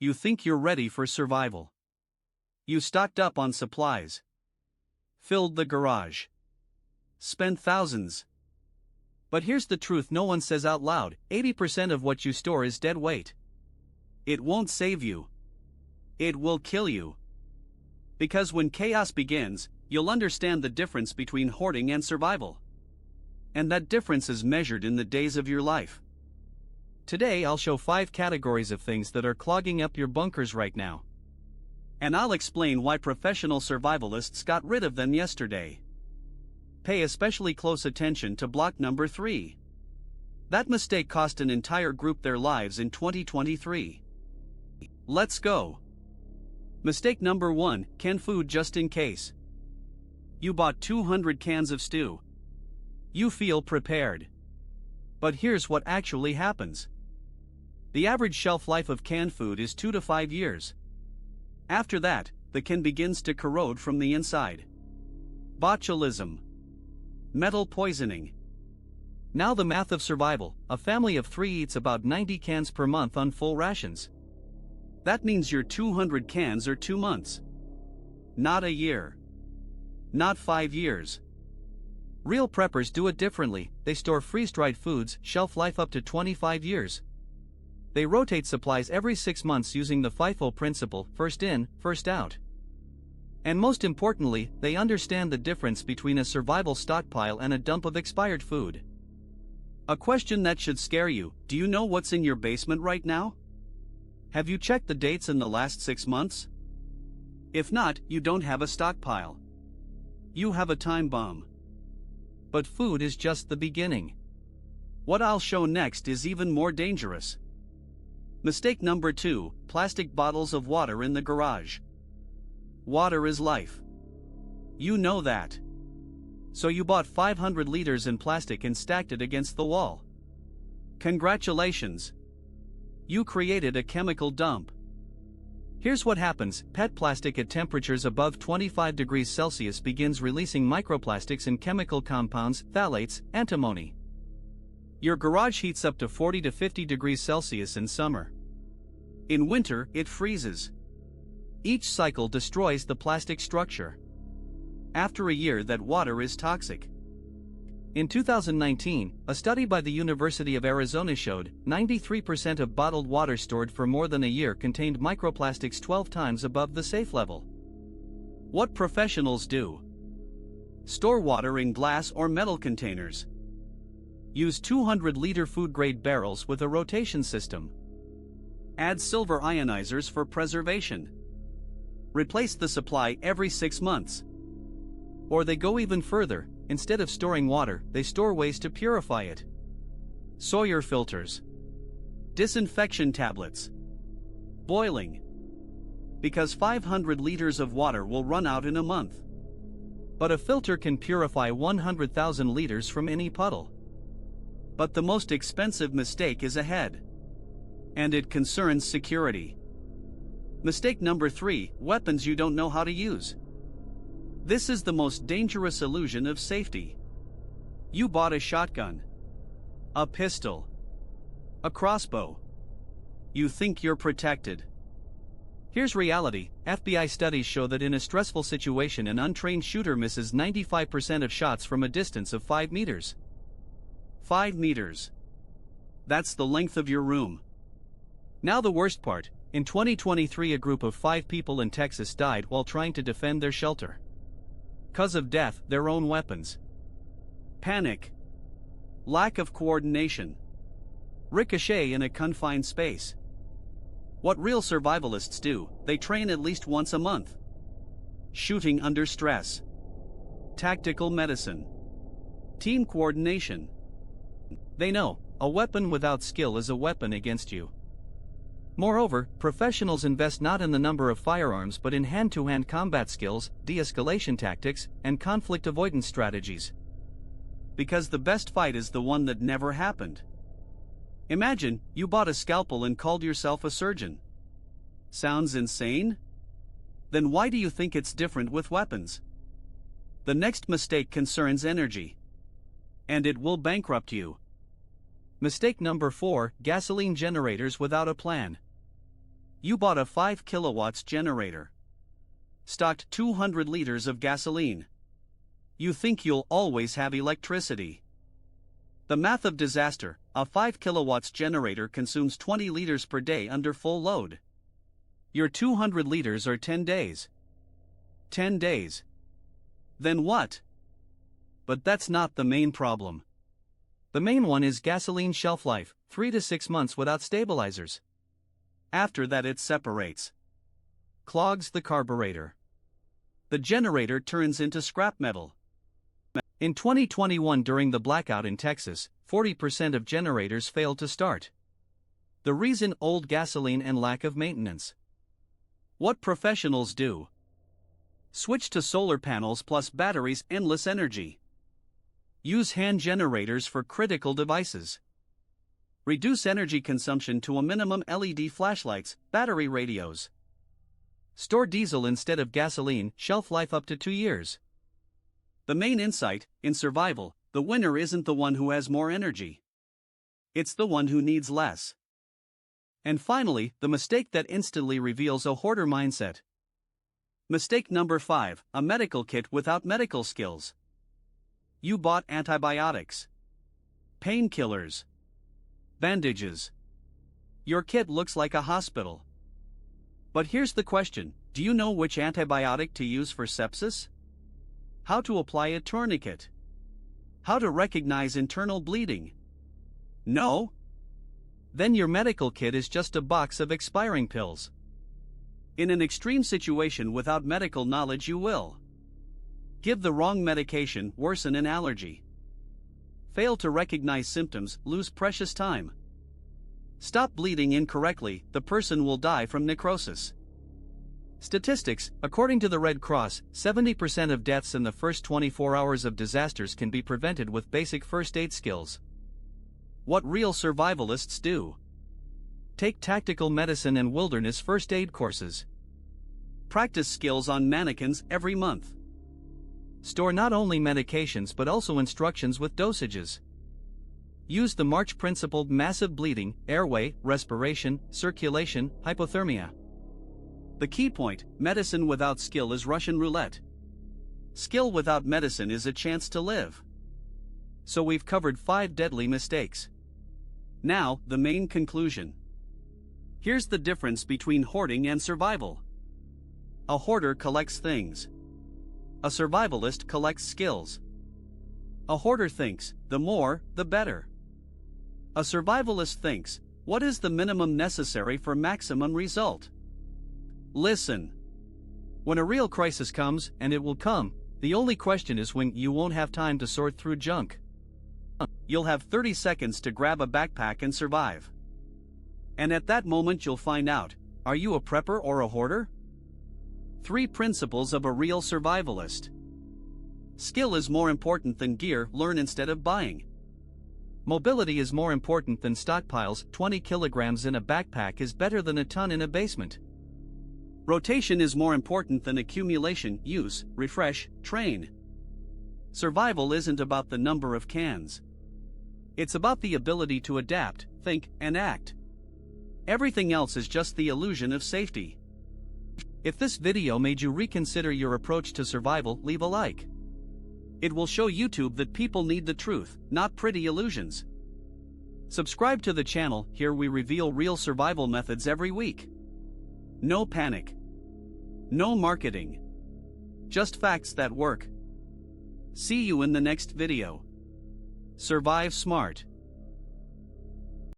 You think you're ready for survival. You stocked up on supplies. Filled the garage. Spent thousands. But here's the truth no one says out loud: 80% of what you store is dead weight. It won't save you. It will kill you. Because when chaos begins, you'll understand the difference between hoarding and survival. And that difference is measured in the days of your life. Today I'll show 5 categories of things that are clogging up your bunkers right now. And I'll explain why professional survivalists got rid of them yesterday. Pay especially close attention to block number 3. That mistake cost an entire group their lives in 2023. Let's go. Mistake number 1: canned food just in case. You bought 200 cans of stew. You feel prepared. But here's what actually happens. The average shelf life of canned food is 2 to 5 years. After that, the can begins to corrode from the inside. Botulism. Metal poisoning. Now the math of survival: a family of 3 eats about 90 cans per month on full rations. That means your 200 cans are 2 months. Not a year. Not 5 years. Real preppers do it differently. They store freeze-dried foods, shelf life up to 25 years. They rotate supplies every 6 months using the FIFO principle: first in, first out. And most importantly, they understand the difference between a survival stockpile and a dump of expired food. A question that should scare you: do you know what's in your basement right now? Have you checked the dates in the last 6 months? If not, you don't have a stockpile. You have a time bomb. But food is just the beginning. What I'll show next is even more dangerous. Mistake number 2: plastic bottles of water in the garage. Water is life. You know that. So you bought 500 liters in plastic and stacked it against the wall. Congratulations. You created a chemical dump. Here's what happens: PET plastic at temperatures above 25 degrees Celsius begins releasing microplastics and chemical compounds, phthalates, antimony. Your garage heats up to 40 to 50 degrees Celsius in summer. In winter, it freezes. Each cycle destroys the plastic structure. After a year, that water is toxic. In 2019, a study by the University of Arizona showed 93% of bottled water stored for more than a year contained microplastics 12 times above the safe level. What professionals do: store water in glass or metal containers. Use 200-liter food-grade barrels with a rotation system. Add silver ionizers for preservation. Replace the supply every 6 months. Or they go even further: instead of storing water, they store waste to purify it. Sawyer filters. Disinfection tablets. Boiling. Because 500 liters of water will run out in a month. But a filter can purify 100,000 liters from any puddle. But the most expensive mistake is ahead. And it concerns security. Mistake number 3: weapons you don't know how to use. This is the most dangerous illusion of safety. You bought a shotgun, a pistol, a crossbow. You think you're protected. Here's reality: FBI studies show that in a stressful situation, an untrained shooter misses 95% of shots from a distance of 5 meters. 5 meters. That's the length of your room. Now the worst part: in 2023, a group of 5 people in Texas died while trying to defend their shelter. Cause of death: their own weapons. Panic. Lack of coordination. Ricochet in a confined space. What real survivalists do: they train at least once a month. Shooting under stress. Tactical medicine. Team coordination. They know a weapon without skill is a weapon against you. Moreover, professionals invest not in the number of firearms but in hand-to-hand combat skills, de-escalation tactics, and conflict avoidance strategies. Because the best fight is the one that never happened. Imagine, you bought a scalpel and called yourself a surgeon. Sounds insane? Then why do you think it's different with weapons? The next mistake concerns energy. And it will bankrupt you. Mistake number 4: gasoline generators without a plan. You bought a 5 kilowatts generator. Stocked 200 liters of gasoline. You think you'll always have electricity. The math of disaster: a 5 kilowatts generator consumes 20 liters per day under full load. Your 200 liters are 10 days. 10 days. Then what? But that's not the main problem. The main one is gasoline shelf life, 3 to 6 months without stabilizers. After that it separates. Clogs the carburetor. The generator turns into scrap metal. In 2021, during the blackout in Texas, 40% of generators failed to start. The reason: old gasoline and lack of maintenance. What professionals do? Switch to solar panels plus batteries, endless energy. Use hand generators for critical devices. Reduce energy consumption to a minimum: LED flashlights, battery radios. Store diesel instead of gasoline, shelf life up to 2 years. The main insight: in survival, the winner isn't the one who has more energy. It's the one who needs less. And finally, the mistake that instantly reveals a hoarder mindset. Mistake number 5: a medical kit without medical skills. You bought antibiotics, painkillers, bandages. Your kit looks like a hospital. But here's the question: do you know which antibiotic to use for sepsis? How to apply a tourniquet? How to recognize internal bleeding? No? Then your medical kit is just a box of expiring pills. In an extreme situation without medical knowledge, you will give the wrong medication, worsen an allergy. Fail to recognize symptoms, lose precious time. Stop bleeding incorrectly, the person will die from necrosis. Statistics: according to the Red Cross, 70% of deaths in the first 24 hours of disasters can be prevented with basic first aid skills. What real survivalists do: take tactical medicine and wilderness first aid courses. Practice skills on mannequins every month. Store not only medications but also instructions with dosages. Use the March principle: massive bleeding, airway, respiration, circulation, hypothermia. The key point: medicine without skill is Russian roulette. Skill without medicine is a chance to live. So we've covered 5 deadly mistakes. Now, the main conclusion. Here's the difference between hoarding and survival. A hoarder collects things. A survivalist collects skills. A hoarder thinks, the more, the better. A survivalist thinks, what is the minimum necessary for maximum result? Listen. When a real crisis comes, and it will come, the only question is when. You won't have time to sort through junk. You'll have 30 seconds to grab a backpack and survive. And at that moment you'll find out, are you a prepper or a hoarder? 3 principles of a real survivalist. Skill is more important than gear, learn instead of buying. Mobility is more important than stockpiles, 20 kilograms in a backpack is better than a ton in a basement. Rotation is more important than accumulation, use, refresh, train. Survival isn't about the number of cans. It's about the ability to adapt, think, and act. Everything else is just the illusion of safety. If this video made you reconsider your approach to survival, leave a like. It will show YouTube that people need the truth, not pretty illusions. Subscribe to the channel, here we reveal real survival methods every week. No panic. No marketing. Just facts that work. See you in the next video. Survive smart.